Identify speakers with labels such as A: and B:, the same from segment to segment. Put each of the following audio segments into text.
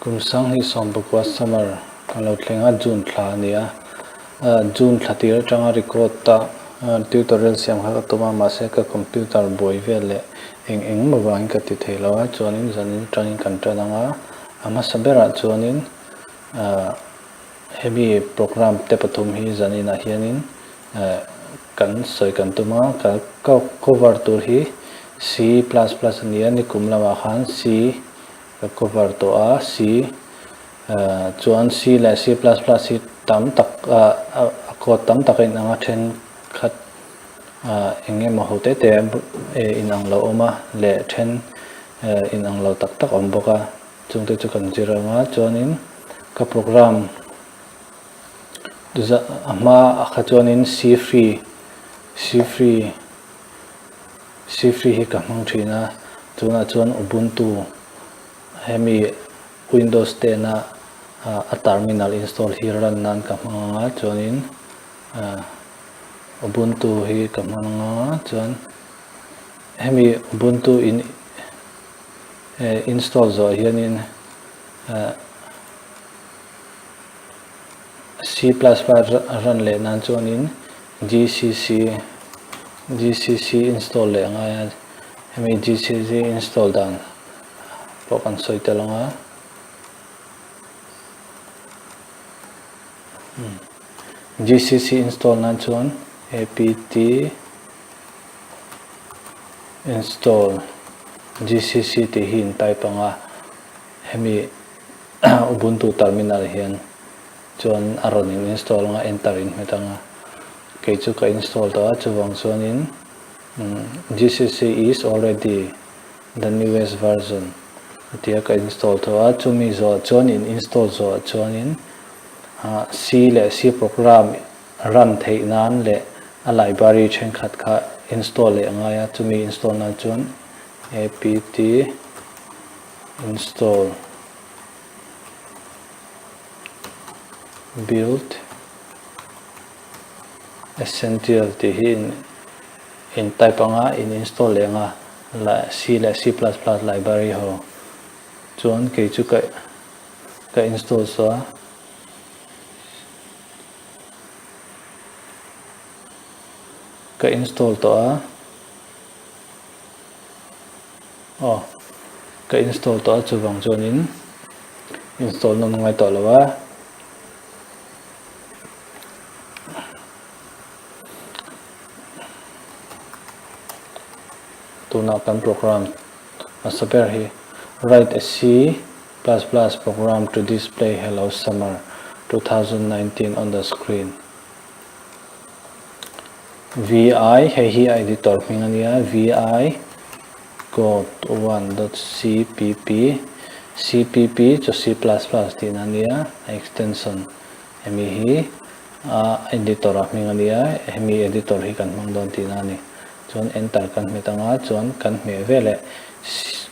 A: kum sang hi som bukwa summer kalau tlenga June thla nia June thatir tanga record ta tutorial siam kha tuma ma se ka computer boy vele eng mawang ka ti thelawa chuanin zanin training kan tananga ama sabera chuanin heavy program te pathum hi zanina hianin kan soi kan tuma ka cover tur hi C++ ania ni kumlama khan C ka cover to a C chuan C la C++ hi tam tak code tam takin anga then khat enge ma hote te in ang lo oma le then in ang lo tak tak om boka chungte chu kan jiranga chuanin ka program duza ama kha chuanin C free hi ka mang thina chuna chuan ubuntu hemi windows 10 na a terminal install hi ran nan ka manga chuanin ubuntu hi ka manga chuan hemi ubuntu in install zo hianin C++ ran le nan chuanin gcc install le anga hemi gcc install dan pokan soitelanga gcc install nan chuan apt install gcc ti hin type anga hemi ubuntu terminal hian chuan aron install nga enter in metanga ke chu ka install ta chuwang chuanin gcc is already the newest version tia ka install to a chu Mizo chuan in install zo chuanin C le C program run thei nan le a library chen khat kha install le anga ya chu mi install na chuan apt install build essential ti hin in type anga in install le anga la C le C++ library ho chuan ke chu ka install so ka install to a ka install to a chuwang chuanin install no ngai to lawa tuna kan program asaber hi write a C++ program to display hello summer 2019 on the screen. vi hi editor mingania vi code1.cpp cho C++ tinania extension hemi hi editor mingania hemi editor hi kan mangdon tinani chuan enter kan metanga chuan kan me vele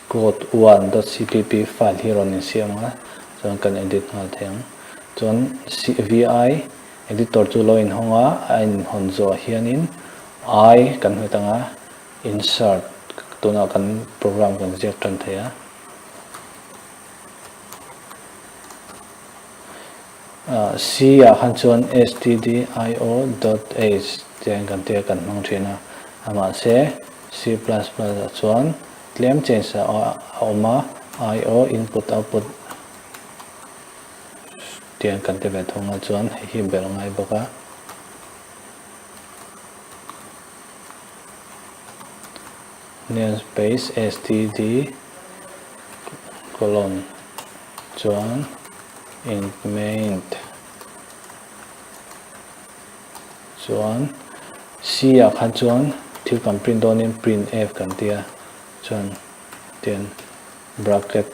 A: code1.cpp file hi ron siama chuan kan edit ngal theng chuan vi editor chu lo in honga in honzo hianin kan metanga insert tuna kan program kan jek tan thaya c han chuan stdio.h tiang kan te kan mang thina ama se C++ chuan tlem change oma io input output tiang kan te ve thonga chuan hi bel ngai boka namespace std colon chuan int main chuan c khan chuan thil kan print on in print f kan tia chuan ten bracket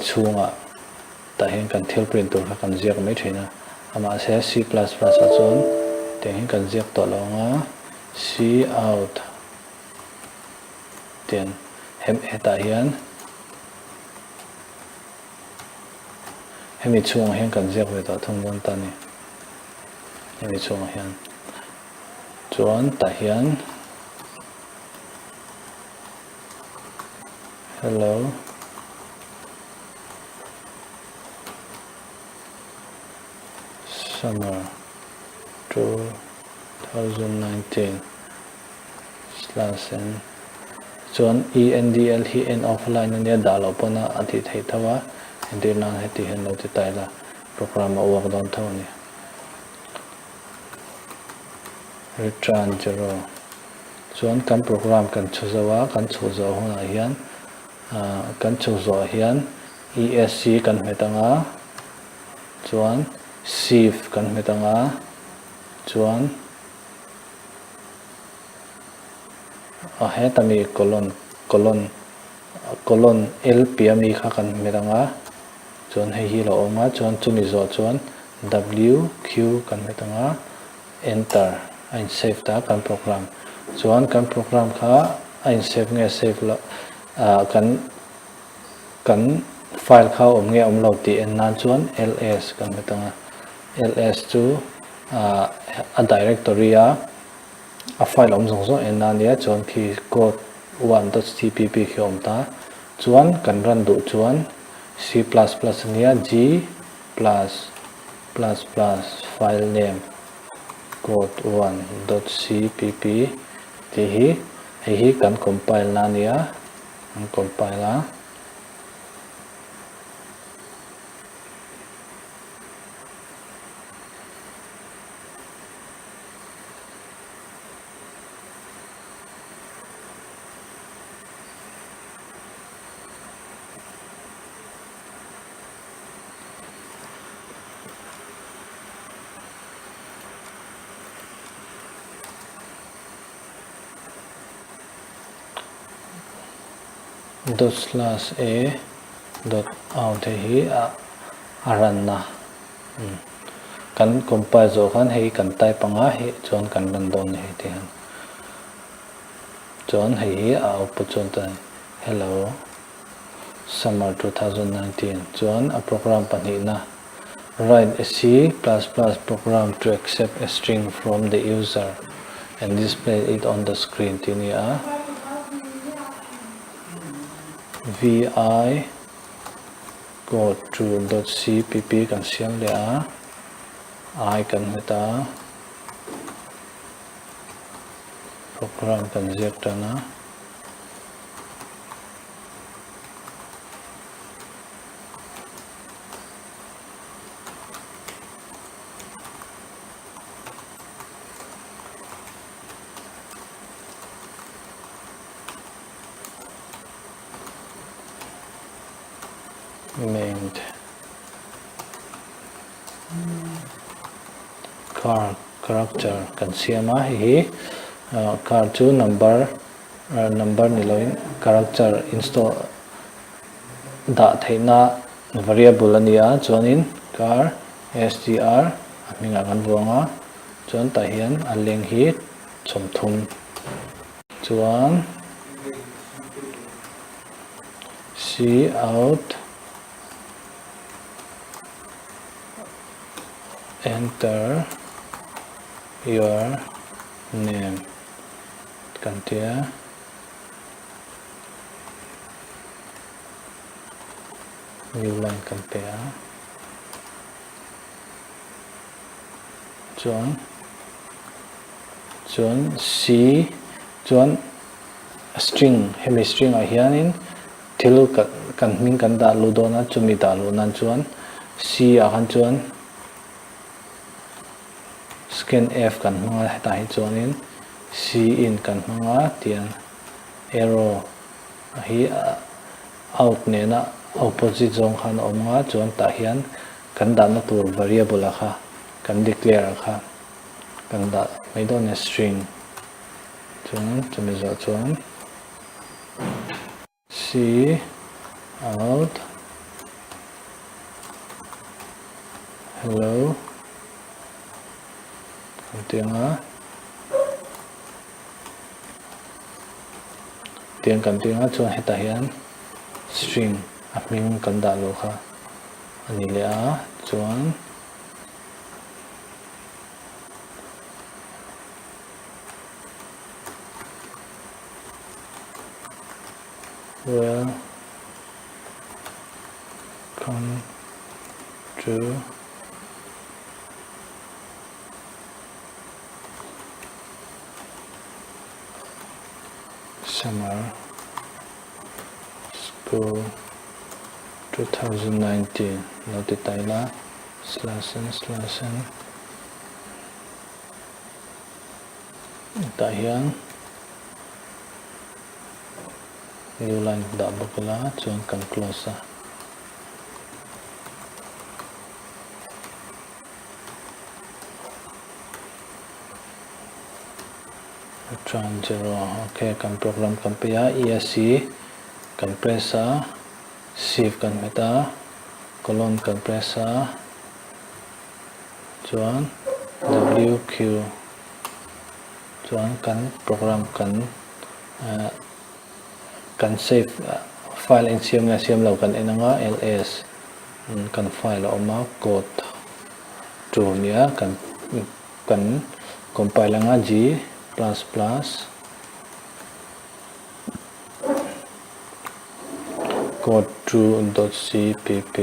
A: chunga ta hen kan thil print tur kan ziak mai thina ama se C++ a chuan te hen kan ziak to longa c out ten hem eta hian hemi chung hen kan ziak ve to thung don ta ni hemi chung hian chuan ta hian hello summer 2019 /n chuan endl hi end of line ania dalo pona ati thei thawa endirna heti hen lo ti taila program a work down thoni return 0 chuan kan program kan chuzawa kan chuzo hona hian kan chuzo hian esc kan hmetanga chuan save kan hmetanga chuan hetami colon lpmi kha kan hmetanga chuan hei lo oma chuan chumi zo chuan wq kan hmetanga enter ain save ta kan program chuan kan program kha ain save nge save lo kan file kha nge lo ti en nan chuan ls kan hmetanga ls chu a directory a file zong zo en nan ya chuan khi code1.cpp khi ta chuan kan ran du chuan c++ nia g file name code1.cpp ti hi kan compile na nia an compile ./a.out hi aran na kan compile zo khan hei kan type anga hi chuan kan ran don hei ti han chuan hei output chuan tan hello summer 2019 chuan a program pani na write a C++ program to accept a string from the user and display it on the screen tini vi code2.cpp kan siam le I kan heta program kan zeta na named character kan siama hi car chu number ni loin character install da theina variable ania chuanin car str aminga kan buanga chuan ta hian a leng hi chomthum chuan cout enter your name kan tia new line kan pe chuan string hemi string a hianin thil kan hming kan da lu dona chumi da lu nan chuan c a kan chuan scan f kan hmanga ta hi chuanin c in kan hmanga tian arrow hi out ne na opposite zong khan omnga chuan ta hian kan da na tur variable a kha kan declare kha kan da mai don string chuan chumi zo chuan cout hello tiang kan tinga chuan heta hian string a hming kan da lo kha ani le a chuan welcome to summer school 2019 note taila /n tahian new line da bukala chuan kan close tran 0 okay kan program kan paya esc kan pressa shift kan meta colon kan pressa chuan wq chuan kan program kan save file in siam lo kan enanga ls kan file oma code2 nia kan compile nga g code2.cpp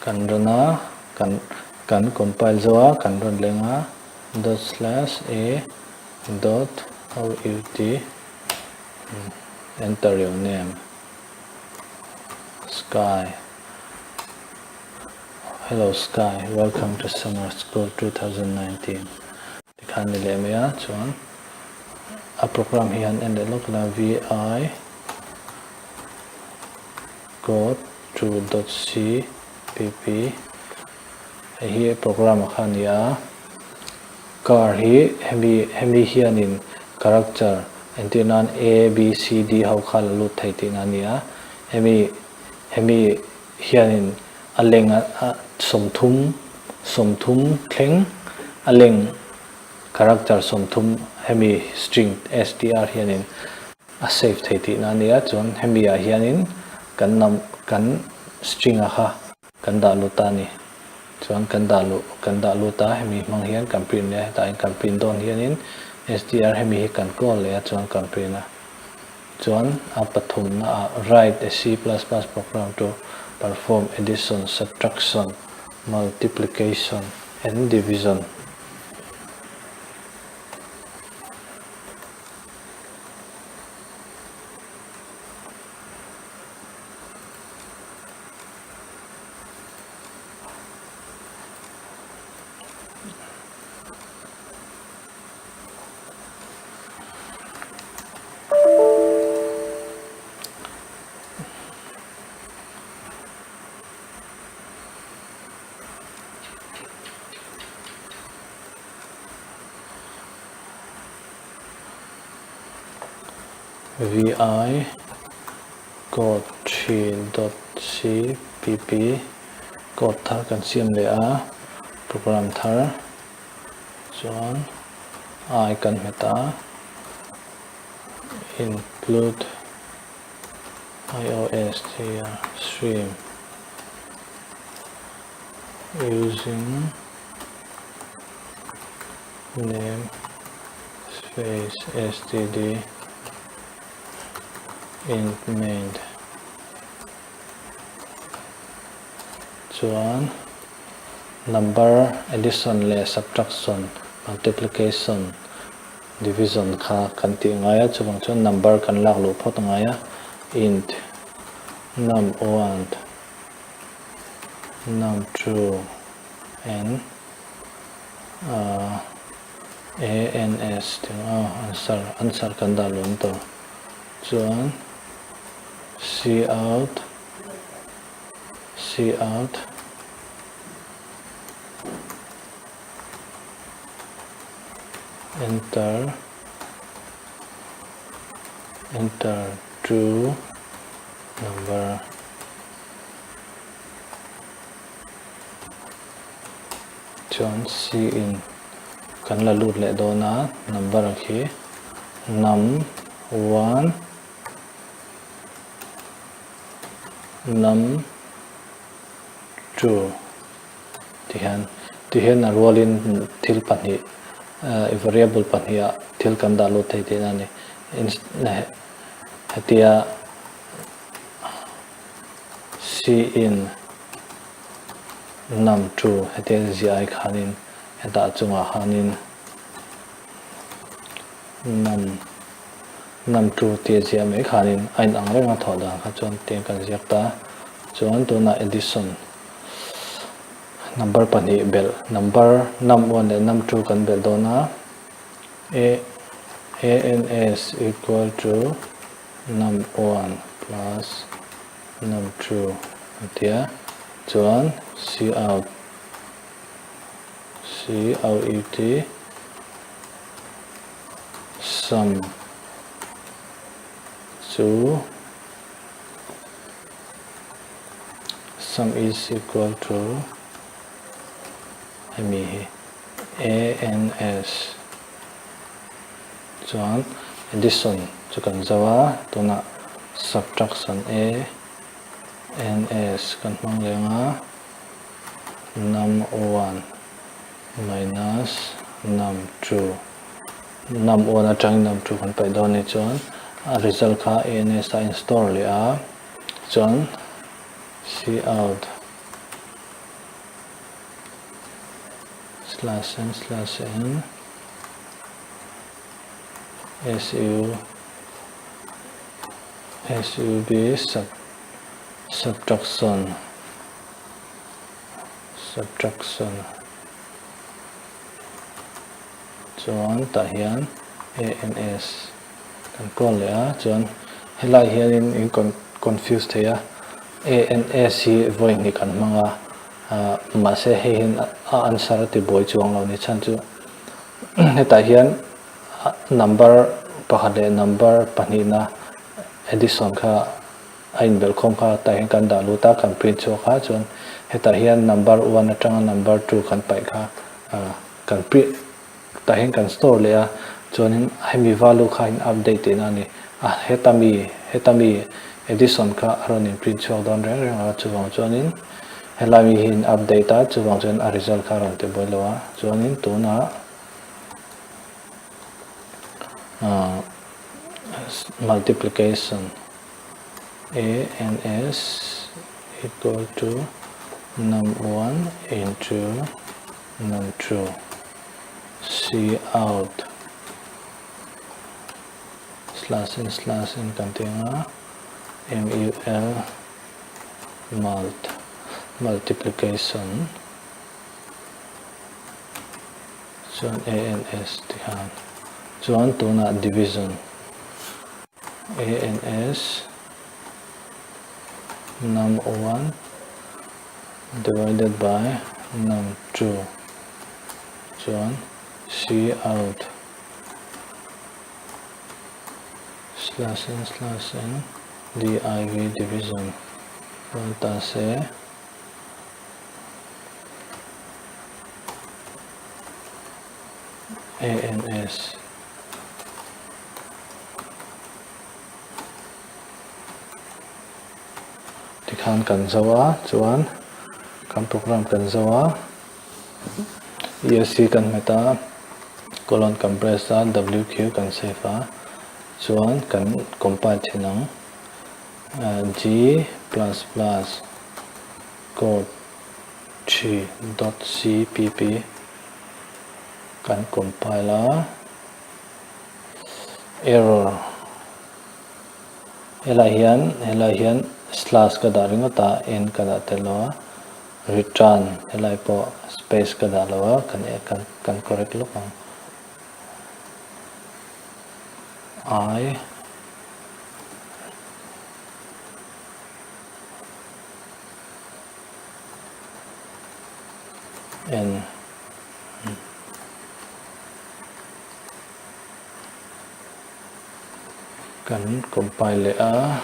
A: kan rana kan compile zawa kan run lenga ./a.out enter your name sky. Hello Sky, welcome to summer school 2019. Dikhan nile maya chuan a program hian ende lok la vi code2.cpp hi program khania car hi hemi hianin character antinan a b c d how khal lut thaitin ania hemi hianin aleng somthum thleng aleng character somthum hemi string str hianin a save thaitin ania chuan hemi a hianin kan string a kha kan da lutani chuan kan da luta hemi mang hian kan print le ta in kan print don hianin str hemi hi kan call le chuan kan print a chuan a pathum na write a c++ program to perform addition, subtraction, multiplication and division. vi code3.cpp code thar kan siam le a program thar chuan I kan meta include iOS here stream using name space std int main chuan number addition le subtraction multiplication division kha kan ti ngaya chuang chuan number kan lak lu phot ngaya int num1 num2 and ans answer kan da lun to chuan cout enter to number chuan cin kan la lut le dona number khi num1 num2 tihan a rolin thil pani variable pania thil kan da lut thei tin ani hatia cin num 2 hete zi khanin heta chunga khanin num 2 te zi mai khanin ain ang renga thoda kha chon te kan ziak ta chon to na addition number pani bel number num 1 and num 2 kan bel dona ans equal to num 1 plus num 2 atia chon cout ut sum is equal to ans chon addition chukan zawa tuna subtraction ans kan mang lenga num 1 minus num 2 num 1 atang num 2 kan pai don ni chon result kha ans a install le a chon cout /n sub subtraction chon ta hian ans kan call le a chon helai hian in confused theya ans hi voi ni kan manga ma se hin answer ti boy chuang lo ni chan chu heta hian number pahale number panina addition kha ain bel khom kha ta hian kan da lu ta kan print chu kha chon heta hian number 1 atanga number 2 kan pai kha kan print ta hian kan store le a chonin hemi value kha in update ina ni hetami addition kha aron in print chu don reng chuwang chonin helami hin update a chuwang chon a result kha ron te boilowa chonin tuna multiplication ans equal to num 1 into num 2 cout /n container mul multiplication chon ans tihan chon tuna division ans num 1 divided by num 2 chon cout /n div division ta se ans tikhan kan zawa chuan kan program kan zawa esc kan meta colon compressor wq kan save a chuan kan compile thinang g++ code3.cpp kan compile error helai hian slash ka da ringa ta n ka da telo return helai po space ka da lo kan correct lo pang I n kan compile a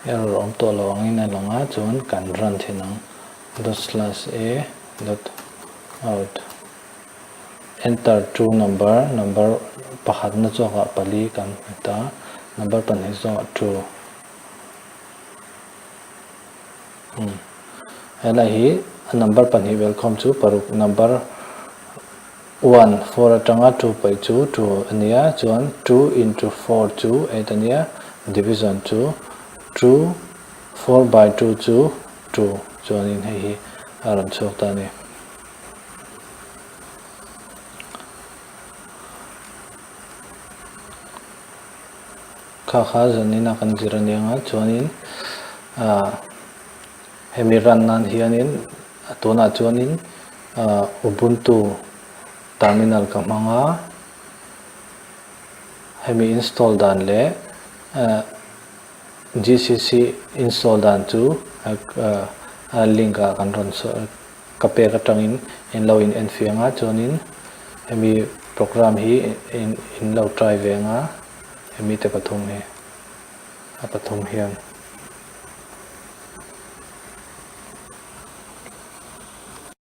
A: error om to lo angin a longa chuan kan run thinang ./a .out enter two number pakhat na chawka pali kan ta number pani zo 2 helai hi number pani welcome chu paruk number 1 4 atanga 2 pai chu 2 ania chuan 2 into 4 chu 8 ania division chu true 4 by 2 chu true chuan in hei hi aron chok ta ni kha zanin akan jiranianga chuan in hemi ran nan hianin atuna chuan in ubuntu terminal ka manga hemi install dan le gcc install dan chu link a kan ron so kape ka tangin in lo in enfianga chuanin hemi program hi in lo try venga hemi te pathum hian